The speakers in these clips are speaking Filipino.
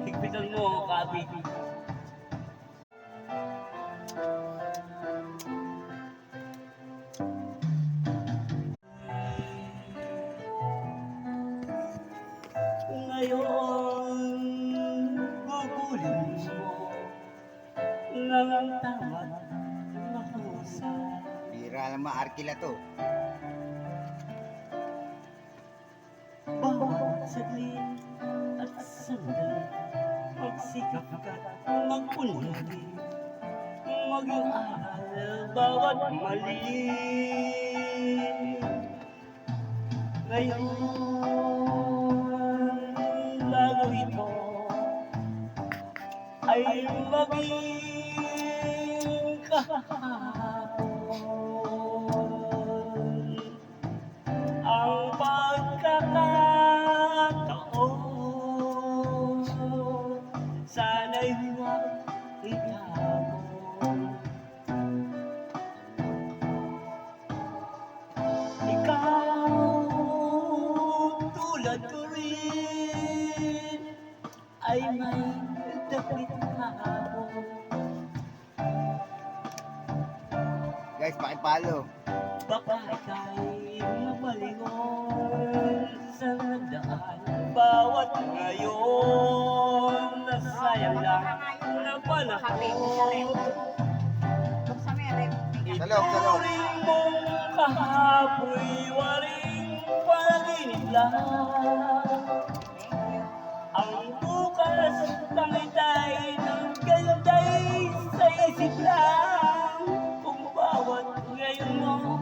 higpitan mo, Kabi. Ngayon, gugulin mo ng tawag makusa. Bira naman, arkila to. Bawat saglit at sandali, magsikap ka't magpunlagi, mag-aaral bawat mali. Ngayon, bago ito ay maging kahapon. Ang pagkakataon, sana'y huwag itapon. Ikaw, tulad ko rin, ay may dapit kahapon. Guys, pakipalo. Baka ika'y mapalingon sa daan. Bawat ngayon, nasayang lang na panahon. Salog, salog. Ituring mong kahapoy, waring panaginip lang. Ang bukas tangitay ng ganda'y sa isip lang. Kung bawat ngayon mo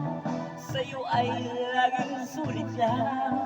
sa'yo ay laging sulit lang.